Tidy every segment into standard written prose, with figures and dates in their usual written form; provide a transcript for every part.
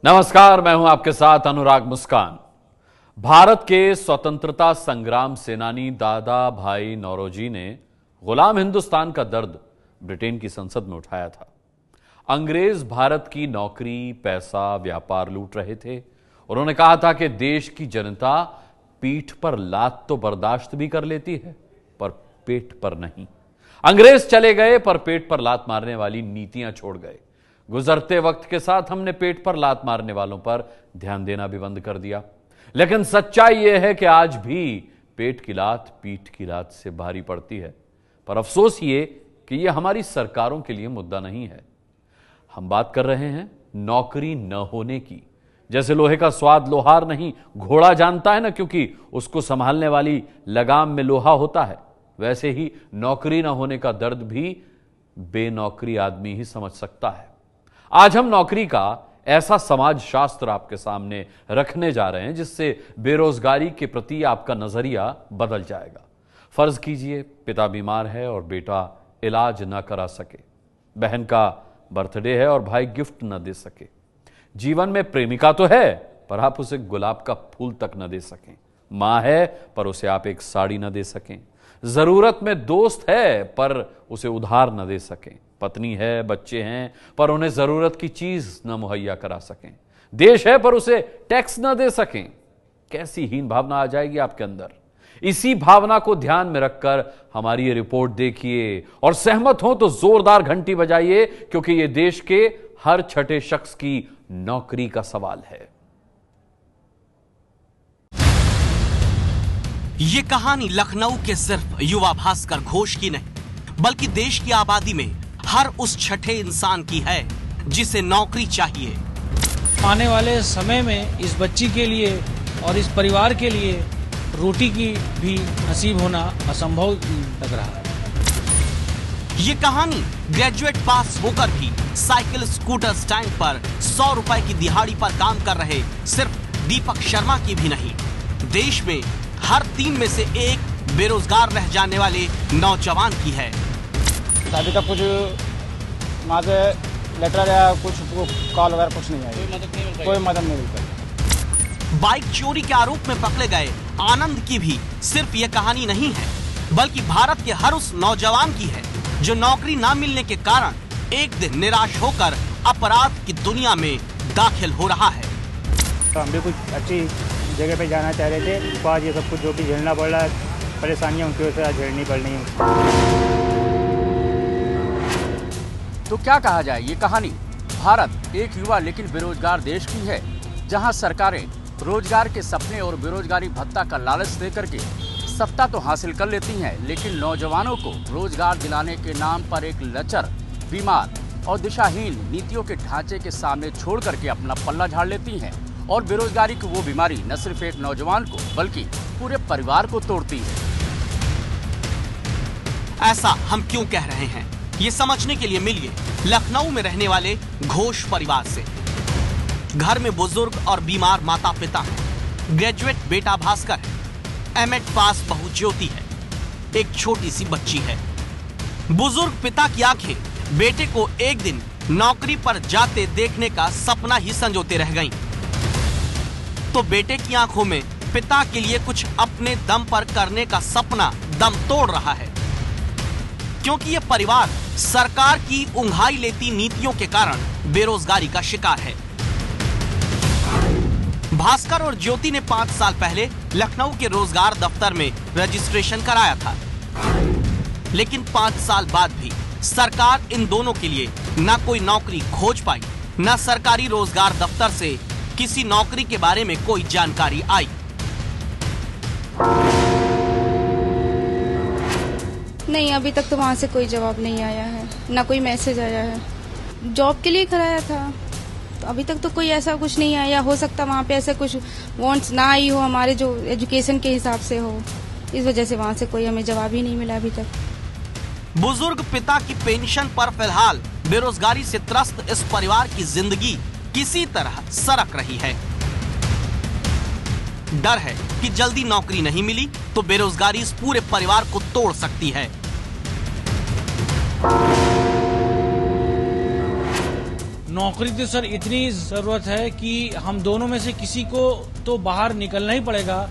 नमस्कार, मैं हूं आपके साथ अनुराग मुस्कान। भारत के स्वतंत्रता संग्राम सेनानी दादा भाई नौरोजी ने गुलाम हिंदुस्तान का दर्द ब्रिटेन की संसद में उठाया था। अंग्रेज भारत की नौकरी, पैसा, व्यापार लूट रहे थे। उन्होंने कहा था कि देश की जनता पीठ पर लात तो बर्दाश्त भी कर लेती है, पर पेट पर नहीं। अंग्रेज चले गए, पर पेट पर लात मारने वाली नीतियां छोड़ गए। गुजरते वक्त के साथ हमने पेट पर लात मारने वालों पर ध्यान देना भी बंद कर दिया। लेकिन सच्चाई यह है कि आज भी पेट की लात पीठ की लात से भारी पड़ती है। पर अफसोस ये कि यह हमारी सरकारों के लिए मुद्दा नहीं है। हम बात कर रहे हैं नौकरी न होने की। जैसे लोहे का स्वाद लोहार नहीं, घोड़ा जानता है ना, क्योंकि उसको संभालने वाली लगाम में लोहा होता है, वैसे ही नौकरी न होने का दर्द भी बेनौकरी आदमी ही समझ सकता है। आज हम नौकरी का ऐसा समाज शास्त्र आपके सामने रखने जा रहे हैं जिससे बेरोजगारी के प्रति आपका नजरिया बदल जाएगा। फर्ज कीजिए पिता बीमार है और बेटा इलाज न करा सके, बहन का बर्थडे है और भाई गिफ्ट न दे सके, जीवन में प्रेमिका तो है पर आप उसे गुलाब का फूल तक न दे सकें, मां है पर उसे आप एक साड़ी न दे सकें, जरूरत में दोस्त है पर उसे उधार न दे सकें, पत्नी है, बच्चे हैं पर उन्हें जरूरत की चीज न मुहैया करा सकें, देश है पर उसे टैक्स न दे सकें, कैसी हीन भावना आ जाएगी आपके अंदर। इसी भावना को ध्यान में रखकर हमारी ये रिपोर्ट देखिए और सहमत हो तो जोरदार घंटी बजाइए, क्योंकि ये देश के हर छठे शख्स की नौकरी का सवाल है। ये कहानी लखनऊ के सिर्फ युवा भास्कर घोष की नहीं, बल्कि देश की आबादी में हर उस छठे इंसान की है जिसे नौकरी चाहिए। आने वाले समय में इस बच्ची के लिए और इस परिवार के लिए रोटी की भी नसीब होना असंभव लग रहा है। ये कहानी ग्रेजुएट पास होकर भी साइकिल स्कूटर स्टैंड पर 100 रुपए की दिहाड़ी पर काम कर रहे सिर्फ दीपक शर्मा की भी नहीं, देश में हर 3 में से एक बेरोजगार रह जाने वाले नौजवान की है। अभी तक कुछ माझे लेटर या कुछ कॉल वगैरह कुछ नहीं आई, कोई मदद नहीं मिलती। बाइक चोरी के आरोप में पकड़े गए आनंद की भी सिर्फ ये कहानी नहीं है, बल्कि भारत के हर उस नौजवान की है जो नौकरी ना मिलने के कारण एक दिन निराश होकर अपराध की दुनिया में दाखिल हो रहा है। तो हम भी कुछ अच्छी जगह पे जाना चाह रहे थे, तो आज ये सब कुछ जो भी झेलना पड़ रहा है, परेशानियां उनकी वजह से आज झेलनी पड़ रही है। तो क्या कहा जाए, ये कहानी भारत एक युवा लेकिन बेरोजगार देश की है, जहां सरकारें रोजगार के सपने और बेरोजगारी भत्ता का लालच देकर के सत्ता तो हासिल कर लेती हैं, लेकिन नौजवानों को रोजगार दिलाने के नाम पर एक लचर, बीमार और दिशाहीन नीतियों के ढांचे के सामने छोड़ करके अपना पल्ला झाड़ लेती हैं और बेरोजगारी की वो बीमारी न सिर्फ एक नौजवान को बल्कि पूरे परिवार को तोड़ती है। ऐसा हम क्यों कह रहे हैं, ये समझने के लिए मिलिए लखनऊ में रहने वाले घोष परिवार से। घर में बुजुर्ग और बीमार माता पिता हैं, ग्रेजुएट बेटा भास्कर है, एमएड पास बहू ज्योति है, एक छोटी सी बच्ची है। बुजुर्ग पिता की आंखें बेटे को एक दिन नौकरी पर जाते देखने का सपना ही संजोते रह गईं। तो बेटे की आंखों में पिता के लिए कुछ अपने दम पर करने का सपना दम तोड़ रहा है, क्योंकि यह परिवार सरकार की उंघाई लेती नीतियों के कारण बेरोजगारी का शिकार है। भास्कर और ज्योति ने 5 साल पहले लखनऊ के रोजगार दफ्तर में रजिस्ट्रेशन कराया था, लेकिन 5 साल बाद भी सरकार इन दोनों के लिए न कोई नौकरी खोज पाई, न सरकारी रोजगार दफ्तर से किसी नौकरी के बारे में कोई जानकारी आई। नहीं, अभी तक तो वहाँ से कोई जवाब नहीं आया है, ना कोई मैसेज आया है। जॉब के लिए कराया था, तो अभी तक तो कोई ऐसा कुछ नहीं आया। हो सकता वहाँ पे ऐसे कुछ वांट्स ना आई हो, हमारे जो एजुकेशन के हिसाब से हो, इस वजह से वहाँ से कोई हमें जवाब ही नहीं मिला अभी तक। बुजुर्ग पिता की पेंशन पर फिलहाल बेरोजगारी से त्रस्त इस परिवार की जिंदगी किसी तरह सरक रही है। डर है कि जल्दी नौकरी नहीं मिली तो बेरोजगारी इस पूरे परिवार को तोड़ सकती है। नौकरी तो सर इतनी जरूरत है कि हम दोनों में से किसी को तो बाहर निकलना ही पड़ेगा,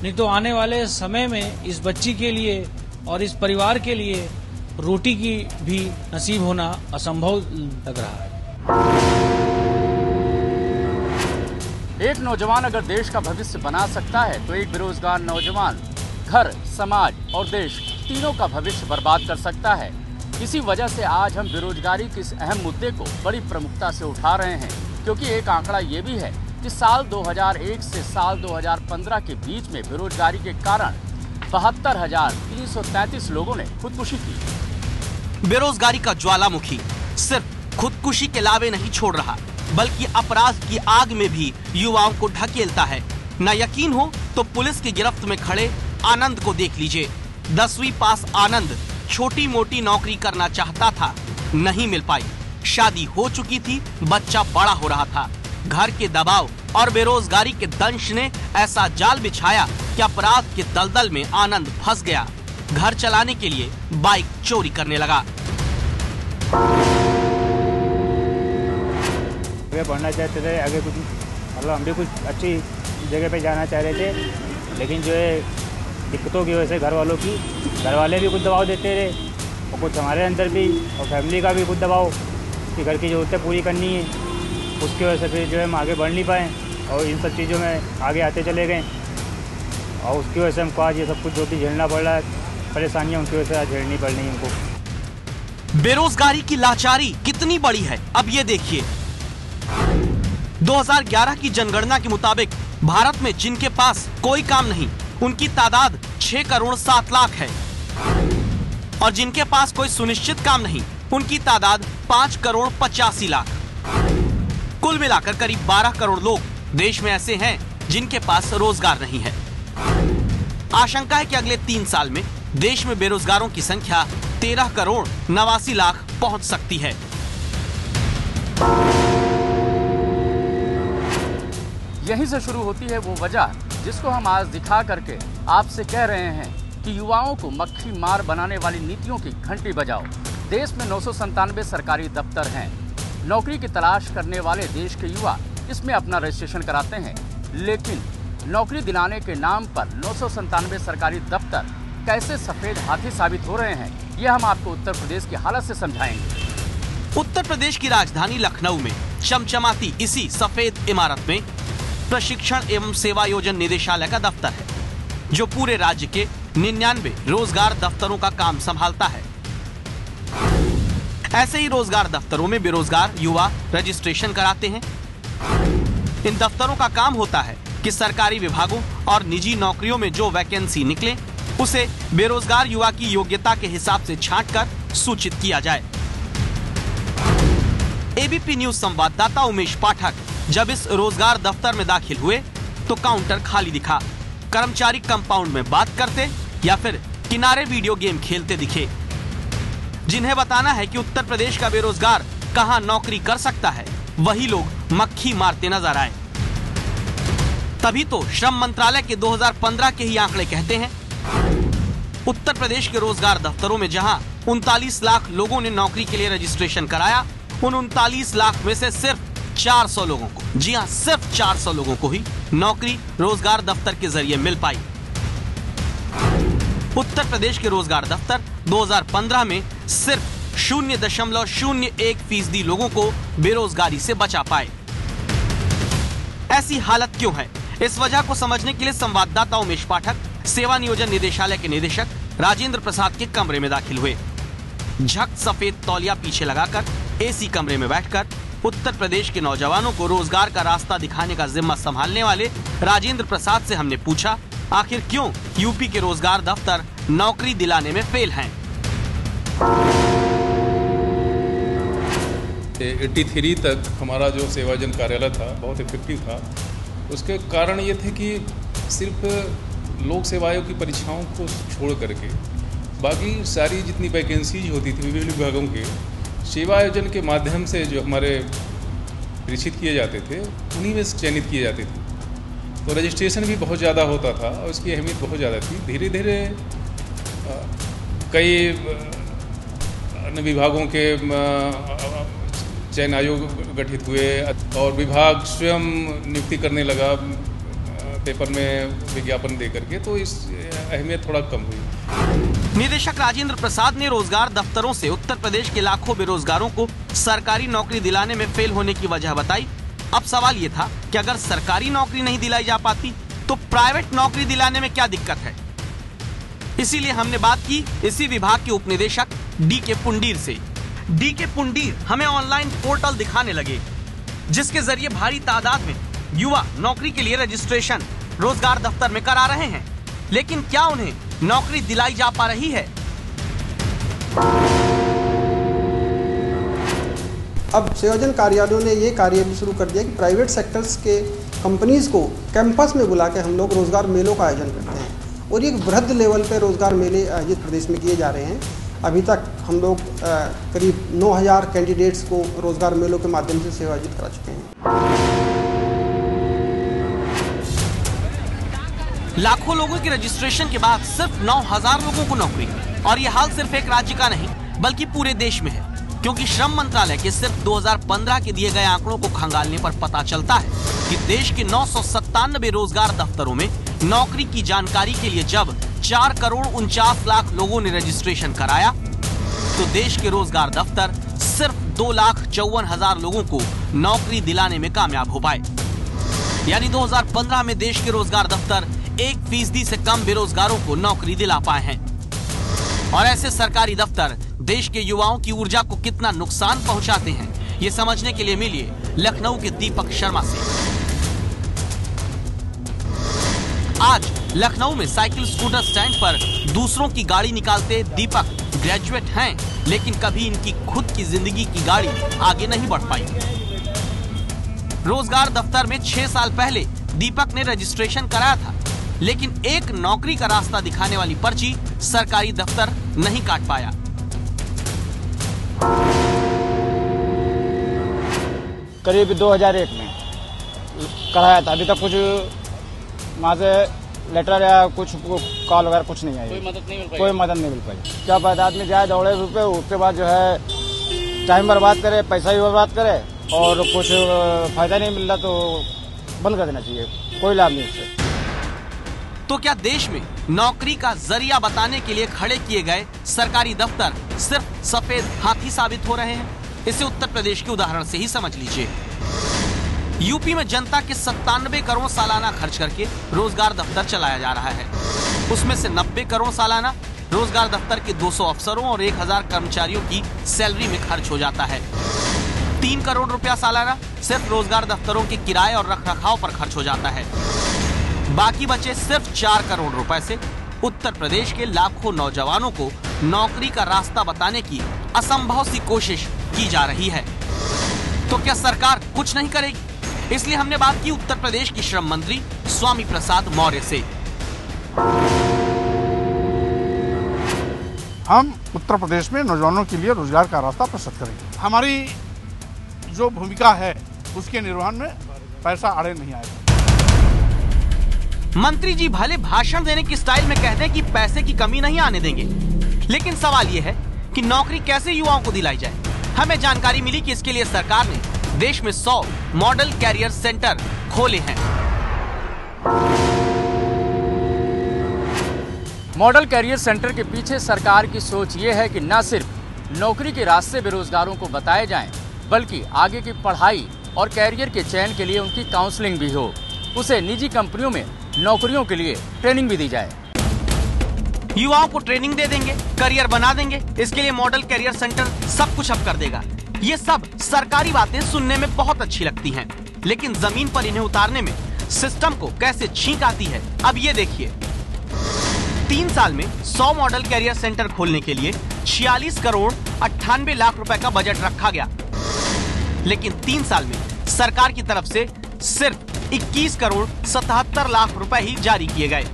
नहीं तो आने वाले समय में इस बच्ची के लिए और इस परिवार के लिए रोटी की भी नसीब होना असंभव लग रहा है। एक नौजवान अगर देश का भविष्य बना सकता है तो एक बेरोजगार नौजवान घर, समाज और देश तीनों का भविष्य बर्बाद कर सकता है। इसी वजह से आज हम बेरोजगारी के इस अहम मुद्दे को बड़ी प्रमुखता से उठा रहे हैं, क्योंकि एक आंकड़ा ये भी है कि साल 2001 से साल 2015 के बीच में बेरोजगारी के कारण 72,333 लोगों ने खुदकुशी की। बेरोजगारी का ज्वालामुखी सिर्फ खुदकुशी के लावे नहीं छोड़ रहा, बल्कि अपराध की आग में भी युवाओं को ढकेलता है। न यकीन हो तो पुलिस की गिरफ्त में खड़े आनंद को देख लीजिए। 10वीं पास आनंद छोटी मोटी नौकरी करना चाहता था, नहीं मिल पाई। शादी हो चुकी थी, बच्चा बड़ा हो रहा था। घर के दबाव और बेरोजगारी के दंश ने ऐसा जाल बिछाया कि अपराध के दलदल में आनंद फंस गया। घर चलाने के लिए बाइक चोरी करने लगा। आगे बढ़ना चाहते थे, आगे कुछ मतलब हम भी कुछ अच्छी जगह पे जाना चाह रहे थे, लेकिन जो है दिक्कतों की वजह से घर वाले भी कुछ दबाव देते रहे और कुछ हमारे अंदर भी और फैमिली का भी कुछ दबाव कि घर की ज़रूरतें पूरी करनी है। उसकी वजह से फिर जो है हम आगे बढ़ नहीं पाए और इन सब चीज़ों में आगे आते चले गए और उसकी वजह से हमको आज ये सब कुछ जो भी झेलना पड़ रहा है, परेशानियाँ उनकी वजह से आज झेलनी पड़ रही हैं हमको। बेरोजगारी की लाचारी कितनी बड़ी है अब ये देखिए। 2011 की जनगणना के मुताबिक भारत में जिनके पास कोई काम नहीं, उनकी तादाद 6 करोड़ 7 लाख है और जिनके पास कोई सुनिश्चित काम नहीं, उनकी तादाद 5 करोड़ 85 लाख। कुल मिलाकर करीब 12 करोड़ लोग देश में ऐसे हैं जिनके पास रोजगार नहीं है। आशंका है कि अगले 3 साल में देश में बेरोजगारों की संख्या 13 करोड़ 89 लाख पहुंच सकती है। यहीं से शुरू होती है वो वजह जिसको हम आज दिखा करके आपसे कह रहे हैं कि युवाओं को मक्खी मार बनाने वाली नीतियों की घंटी बजाओ। देश में 997 सरकारी दफ्तर हैं। नौकरी की तलाश करने वाले देश के युवा इसमें अपना रजिस्ट्रेशन कराते हैं, लेकिन नौकरी दिलाने के नाम पर 997 सरकारी दफ्तर कैसे सफेद हाथी साबित हो रहे हैं, ये हम आपको उत्तर प्रदेश की हालत से समझाएंगे। उत्तर प्रदेश की राजधानी लखनऊ में चमचमाती इसी सफेद इमारत में प्रशिक्षण एवं सेवा योजन निदेशालय का दफ्तर है, जो पूरे राज्य के 99 रोजगार दफ्तरों का काम संभालता है। ऐसे ही रोजगार दफ्तरों में बेरोजगार युवा रजिस्ट्रेशन कराते हैं। इन दफ्तरों का काम होता है कि सरकारी विभागों और निजी नौकरियों में जो वैकेंसी निकले, उसे बेरोजगार युवा की योग्यता के हिसाब से छांटकर सूचित किया जाए। एबीपी न्यूज संवाददाता उमेश पाठक जब इस रोजगार दफ्तर में दाखिल हुए तो काउंटर खाली दिखा। कर्मचारी कंपाउंड में बात करते या फिर किनारे वीडियो गेम खेलते दिखे। जिन्हें बताना है कि उत्तर प्रदेश का बेरोजगार कहां नौकरी कर सकता है, वही लोग मक्खी मारते नजर आए। तभी तो श्रम मंत्रालय के 2015 के ही आंकड़े कहते हैं, उत्तर प्रदेश के रोजगार दफ्तरों में जहां 39 लाख लोगों ने नौकरी के लिए रजिस्ट्रेशन कराया, उन 39 लाख में से सिर्फ 400 लोगों को, जी हां, सिर्फ 400 लोगों को ही नौकरी रोजगार दफ्तर के जरिए मिल पाई। उत्तर प्रदेश के रोजगार दफ्तर 2015 में सिर्फ 0.01% लोगों को बेरोजगारी से बचा पाए। ऐसी हालत क्यों है, इस वजह को समझने के लिए संवाददाता उमेश पाठक सेवा नियोजन निदेशालय के निदेशक राजेंद्र प्रसाद के कमरे में दाखिल हुए। झक सफेद तौलिया पीछे लगाकर एसी कमरे में बैठकर उत्तर प्रदेश के नौजवानों को रोजगार का रास्ता दिखाने का जिम्मा संभालने वाले राजेंद्र प्रसाद से हमने पूछा, आखिर क्यों यूपी के रोजगार दफ्तर नौकरी दिलाने में फेल हैं। 83 तक हमारा जो सेवाजन कार्यालय था बहुत इफेक्टिव था। उसके कारण ये थे कि सिर्फ लोक सेवाओं की परीक्षाओं को छोड़ करके बाकी सारी जितनी वैकेंसीज होती थी विभिन्न विभागों के सेवा आयोजन के माध्यम से जो हमारे परीक्षित किए जाते थे, उन्हीं में चयनित किए जाते थे। तो रजिस्ट्रेशन भी बहुत ज़्यादा होता था और उसकी अहमियत बहुत ज़्यादा थी। धीरे धीरे कई अन्य विभागों के चयन आयोग गठित हुए और विभाग स्वयं नियुक्ति करने लगा पेपर में विज्ञापन दे करके, तो इस अहमियत थोड़ा कम हुई। निदेशक राजेंद्र प्रसाद ने रोजगार दफ्तरों से उत्तर प्रदेश के लाखों बेरोजगारों को सरकारी नौकरी दिलाने में फेल होने की वजह बताई। अब सवाल ये था कि अगर सरकारी नौकरी नहीं दिलाई जा पाती तो प्राइवेट नौकरी दिलाने में क्या दिक्कत है। इसीलिए हमने बात की इसी विभाग के उपनिदेशक डी.के. पुंडीर से। डी.के. पुंडीर हमें ऑनलाइन पोर्टल दिखाने लगे जिसके जरिए भारी तादाद में युवा नौकरी के लिए रजिस्ट्रेशन रोजगार दफ्तर में करा रहे हैं, लेकिन क्या उन्हें नौकरी दिलाई जा पा रही है? अब सेवाजन कार्यालयों ने ये कार्य भी शुरू कर दिया कि प्राइवेट सेक्टर्स के कंपनीज को कैंपस में बुला के हम लोग रोजगार मेलों का आयोजन करते हैं और ये वृहद लेवल पे रोजगार मेले आयोजित प्रदेश में किए जा रहे हैं। अभी तक हम लोग करीब 9000 कैंडिडेट्स को रोजगार मेलों के माध्यम से सेवायोजित करा चुके हैं। लाखों लोगों की रजिस्ट्रेशन के बाद सिर्फ 9000 लोगों को नौकरी, और ये हाल सिर्फ एक राज्य का नहीं बल्कि पूरे देश में है, क्योंकि श्रम मंत्रालय के सिर्फ 2015 के दिए गए आंकड़ों को खंगालने पर पता चलता है कि देश के 997 रोजगार दफ्तरों में नौकरी की जानकारी के लिए जब 4,49,00,000 लोगों ने रजिस्ट्रेशन कराया तो देश के रोजगार दफ्तर सिर्फ 2,54,000 लोगों को नौकरी दिलाने में कामयाब हो पाए। यानी 2015 में देश के रोजगार दफ्तर 1% से कम बेरोजगारों को नौकरी दिला पाए हैं। और ऐसे सरकारी दफ्तर देश के युवाओं की ऊर्जा को कितना नुकसान पहुंचाते हैं, ये समझने के लिए मिलिए लखनऊ के दीपक शर्मा से। आज लखनऊ में साइकिल स्कूटर स्टैंड पर दूसरों की गाड़ी निकालते दीपक ग्रेजुएट हैं, लेकिन कभी इनकी खुद की जिंदगी की गाड़ी आगे नहीं बढ़ पाई। रोजगार दफ्तर में 6 साल पहले दीपक ने रजिस्ट्रेशन कराया था, लेकिन एक नौकरी का रास्ता दिखाने वाली पर्ची सरकारी दफ्तर नहीं काट पाया। करीब 2001 में कराया था, अभी तक कुछ वहाँ से लेटर या कुछ कॉल वगैरह कुछ नहीं आई, कोई मदद नहीं मिल पाई। क्या बात, आदमी जाए दौड़े रुपए, उसके बाद जो है टाइम बर्बाद करे, पैसा भी बर्बाद करे और कुछ फायदा नहीं मिल रहा तो बंद कर देना चाहिए, कोई लाभ नहीं उससे। तो क्या देश में नौकरी का जरिया बताने के लिए खड़े किए गए सरकारी दफ्तर सिर्फ सफेद हाथी साबित हो रहे हैं? इसे उत्तर प्रदेश के उदाहरण से ही समझ लीजिए। यूपी में जनता के 97 करोड़ सालाना खर्च करके रोजगार दफ्तर चलाया जा रहा है। उसमें से 90 करोड़ सालाना रोजगार दफ्तर के 200 अफसरों और 1000 कर्मचारियों की सैलरी में खर्च हो जाता है। 3 करोड़ रुपया सालाना सिर्फ रोजगार दफ्तरों के किराए और रखरखाव पर खर्च हो जाता है। बाकी बचे सिर्फ 4 करोड़ रुपए से उत्तर प्रदेश के लाखों नौजवानों को नौकरी का रास्ता बताने की असंभव सी कोशिश की जा रही है। तो क्या सरकार कुछ नहीं करेगी? इसलिए हमने बात की उत्तर प्रदेश की श्रम मंत्री स्वामी प्रसाद मौर्य से। हम उत्तर प्रदेश में नौजवानों के लिए रोजगार का रास्ता प्रस्तुत करेंगे। हमारी जो भूमिका है उसके निर्वहन में पैसा आड़े नहीं आएगा। मंत्री जी भले भाषण देने की स्टाइल में कहते हैं कि पैसे की कमी नहीं आने देंगे, लेकिन सवाल ये है कि नौकरी कैसे युवाओं को दिलाई जाए। हमें जानकारी मिली कि इसके लिए सरकार ने देश में 100 मॉडल कैरियर सेंटर खोले हैं। मॉडल कैरियर सेंटर के पीछे सरकार की सोच ये है कि न सिर्फ नौकरी के रास्ते बेरोजगारों को बताए जाएं, बल्कि आगे की पढ़ाई और कैरियर के चयन के लिए उनकी काउंसलिंग भी हो। उसे निजी कंपनियों में नौकरियों के लिए ट्रेनिंग भी दी जाए। युवाओं को ट्रेनिंग दे देंगे, करियर बना देंगे, इसके लिए मॉडल कैरियर सेंटर सब कुछ अब कर देगा। ये सब सरकारी बातें सुनने में बहुत अच्छी लगती हैं, लेकिन जमीन पर इन्हें उतारने में सिस्टम को कैसे छींक आती है, अब ये देखिए। 3 साल में 100 मॉडल कैरियर सेंटर खोलने के लिए 46 करोड़ 98 लाख रुपए का बजट रखा गया, लेकिन 3 साल में सरकार की तरफ से सिर्फ 21 करोड़ 77 लाख रुपए ही जारी किए गए।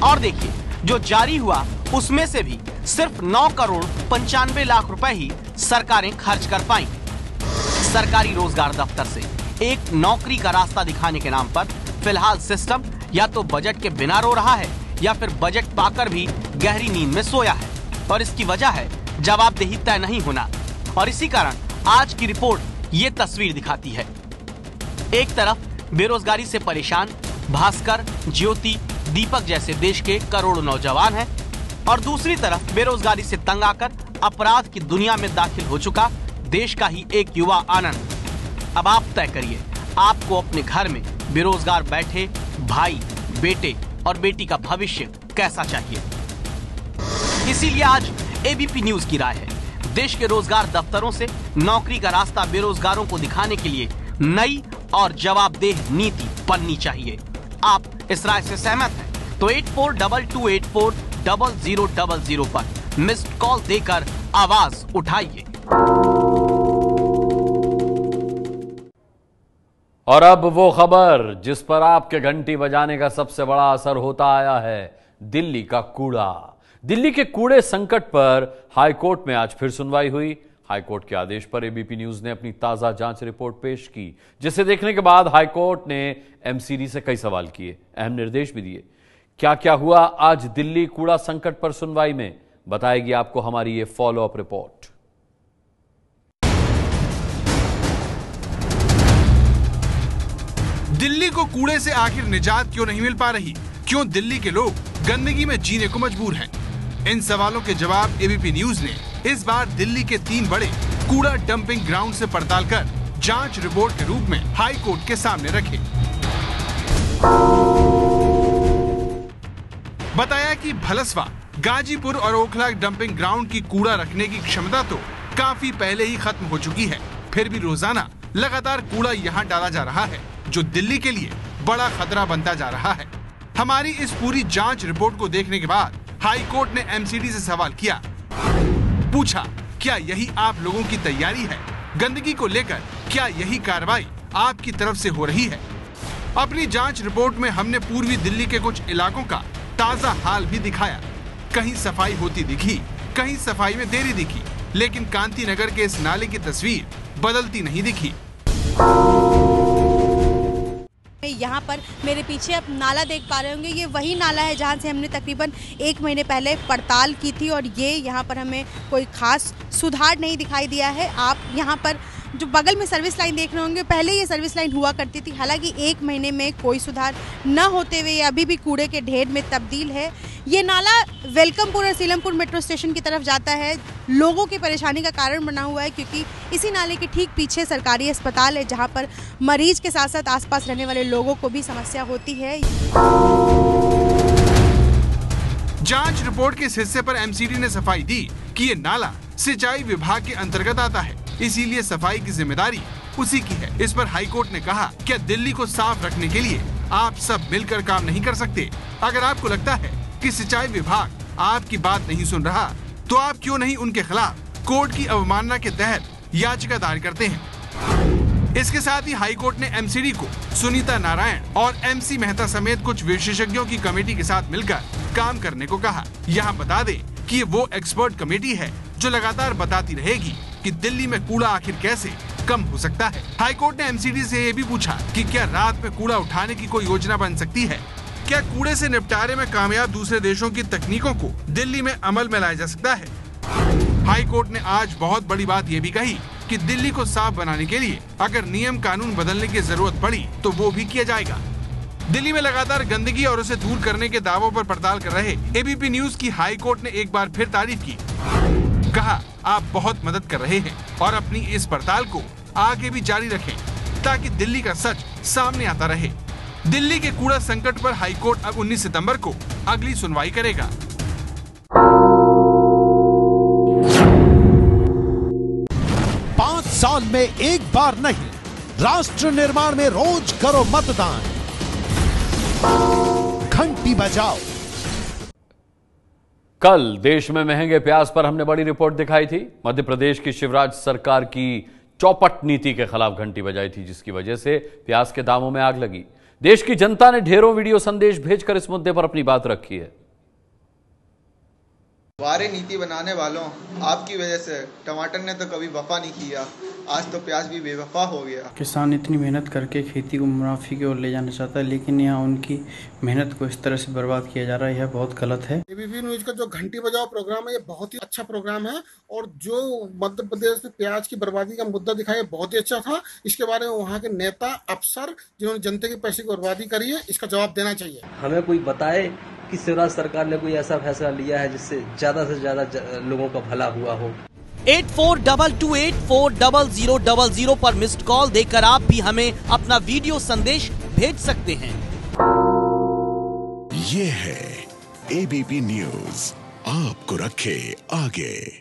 और देखिए, जो जारी हुआ उसमें से भी सिर्फ 9 करोड़ 95 लाख रुपए ही सरकारें खर्च कर पाई। सरकारी रोजगार दफ्तर से एक नौकरी का रास्ता दिखाने के नाम पर फिलहाल सिस्टम या तो बजट के बिना रो रहा है या फिर बजट पाकर भी गहरी नींद में सोया है। और इसकी वजह है जवाबदेही तय नहीं होना, और इसी कारण आज की रिपोर्ट ये तस्वीर दिखाती है। एक तरफ बेरोजगारी से परेशान भास्कर, ज्योति, दीपक जैसे देश के करोड़ों नौजवान हैं और दूसरी तरफ बेरोजगारी से तंग आकर अपराध की दुनिया में दाखिल हो चुका देश का ही एक युवा आनंद। अब आप तय करिए, आपको अपने घर में बेरोजगार बैठे भाई, बेटे और बेटी का भविष्य कैसा चाहिए। इसीलिए आज एबीपी न्यूज की राय है, देश के रोजगार दफ्तरों से नौकरी का रास्ता बेरोजगारों को दिखाने के लिए नई और जवाबदेह नीति बननी चाहिए। आप इस राय से सहमत हैं तो 8422840000 पर मिस्ड कॉल देकर आवाज उठाइए। और अब वो खबर जिस पर आपके घंटी बजाने का सबसे बड़ा असर होता आया है, दिल्ली का कूड़ा। दिल्ली के कूड़े संकट पर हाईकोर्ट में आज फिर सुनवाई हुई। हाईकोर्ट के आदेश पर एबीपी न्यूज ने अपनी ताजा जांच रिपोर्ट पेश की, जिसे देखने के बाद हाईकोर्ट ने एमसीडी से कई सवाल किए, अहम निर्देश भी दिए। क्या क्या हुआ आज दिल्ली कूड़ा संकट पर सुनवाई में, बताएगी आपको हमारी ये फॉलो अप रिपोर्ट। दिल्ली को कूड़े से आखिर निजात क्यों नहीं मिल पा रही? क्यों दिल्ली के लोग गंदगी में जीने को मजबूर हैं? इन सवालों के जवाब एबीपी न्यूज ने इस बार दिल्ली के 3 बड़े कूड़ा डंपिंग ग्राउंड से पड़ताल कर जांच रिपोर्ट के रूप में हाई कोर्ट के सामने रखे। बताया कि भलसवा, गाजीपुर और ओखला डंपिंग ग्राउंड की कूड़ा रखने की क्षमता तो काफी पहले ही खत्म हो चुकी है, फिर भी रोजाना लगातार कूड़ा यहाँ डाला जा रहा है, जो दिल्ली के लिए बड़ा खतरा बनता जा रहा है। हमारी इस पूरी जांच रिपोर्ट को देखने के बाद हाई कोर्ट ने एमसीडी से सवाल किया, पूछा क्या यही आप लोगों की तैयारी है? गंदगी को लेकर क्या यही कार्रवाई आपकी तरफ से हो रही है? अपनी जांच रिपोर्ट में हमने पूर्वी दिल्ली के कुछ इलाकों का ताजा हाल भी दिखाया। कहीं सफाई होती दिखी, कहीं सफाई में देरी दिखी, लेकिन कांति नगर के इस नाले की तस्वीर बदलती नहीं दिखी। यहाँ पर मेरे पीछे आप नाला देख पा रहे होंगे, ये वही नाला है जहाँ से हमने तकरीबन 1 महीने पहले पड़ताल की थी और ये यहाँ पर हमें कोई खास सुधार नहीं दिखाई दिया है। आप यहाँ पर जो बगल में सर्विस लाइन देख रहे होंगे, पहले ये सर्विस लाइन हुआ करती थी, हालांकि 1 महीने में कोई सुधार न होते हुए ये अभी भी कूड़े के ढेर में तब्दील है। ये नाला वेलकमपुर और सीलमपुर मेट्रो स्टेशन की तरफ जाता है, लोगों की परेशानी का कारण बना हुआ है, क्योंकि इसी नाले के ठीक पीछे सरकारी अस्पताल है, जहां पर मरीज के साथ साथ आसपास रहने वाले लोगों को भी समस्या होती है। जांच रिपोर्ट के इस हिस्से पर एमसीडी ने सफाई दी कि ये नाला सिंचाई विभाग के अंतर्गत आता है, इसीलिए सफाई की जिम्मेदारी उसी की है। इस पर हाईकोर्ट ने कहा, क्या दिल्ली को साफ रखने के लिए आप सब मिलकर काम नहीं कर सकते? अगर आपको लगता है कि सिंचाई विभाग आपकी बात नहीं सुन रहा, तो आप क्यों नहीं उनके खिलाफ कोर्ट की अवमानना के तहत याचिका दायर करते हैं? इसके साथ ही हाईकोर्ट ने एमसीडी को सुनीता नारायण और एमसी मेहता समेत कुछ विशेषज्ञों की कमेटी के साथ मिलकर काम करने को कहा। यहाँ बता दें कि ये वो एक्सपर्ट कमेटी है जो लगातार बताती रहेगी कि दिल्ली में कूड़ा आखिर कैसे कम हो सकता है। हाईकोर्ट ने एमसीडी से ये भी पूछा कि क्या रात में कूड़ा उठाने की कोई योजना बन सकती है? क्या कूड़े से निपटारे में कामयाब दूसरे देशों की तकनीकों को दिल्ली में अमल में लाया जा सकता है? हाईकोर्ट ने आज बहुत बड़ी बात ये भी कही कि दिल्ली को साफ बनाने के लिए अगर नियम कानून बदलने की जरूरत पड़ी तो वो भी किया जाएगा। दिल्ली में लगातार गंदगी और उसे दूर करने के दावों पर पड़ताल कर रहे एबीपी न्यूज की हाईकोर्ट ने एक बार फिर तारीफ की। कहा, आप बहुत मदद कर रहे हैं और अपनी इस पड़ताल को आगे भी जारी रखें ताकि दिल्ली का सच सामने आता रहे। दिल्ली के कूड़ा संकट पर हाईकोर्ट अब 19 सितंबर को अगली सुनवाई करेगा। 5 साल में एक बार नहीं, राष्ट्र निर्माण में रोज करो मतदान, घंटी बजाओ। कल देश में महंगे प्याज पर हमने बड़ी रिपोर्ट दिखाई थी। मध्य प्रदेश की शिवराज सरकार की चौपट नीति के खिलाफ घंटी बजाई थी, जिसकी वजह से प्याज के दामों में आग लगी। देश की जनता ने ढेरों वीडियो संदेश भेजकर इस मुद्दे पर अपनी बात रखी है। वारे नीति बनाने वालों, आपकी वजह से टमाटर ने तो कभी वफा नहीं किया। आज तो प्याज भी बेवफा हो गया। किसान इतनी मेहनत करके खेती को मुनाफे की ओर ले जाना चाहता है, लेकिन यहाँ उनकी मेहनत को इस तरह से बर्बाद किया जा रहा है, यह बहुत गलत है। एबीपी न्यूज का जो घंटी बजाओ प्रोग्राम है, ये बहुत ही अच्छा प्रोग्राम है और जो मध्य प्रदेश में प्याज की बर्बादी का मुद्दा दिखाया बहुत ही अच्छा था। इसके बारे में वहाँ के नेता अफसर जिन्होंने जनता के पैसे की बर्बादी करी है, इसका जवाब देना चाहिए। हमें कोई बताए कि शिवराज सरकार ने कोई ऐसा फैसला लिया है जिससे ज्यादा से ज्यादा लोगों का भला हुआ हो। 8422840000 पर मिस्ड कॉल देकर आप भी हमें अपना वीडियो संदेश भेज सकते हैं। ये है एबीपी न्यूज, आपको रखे आगे।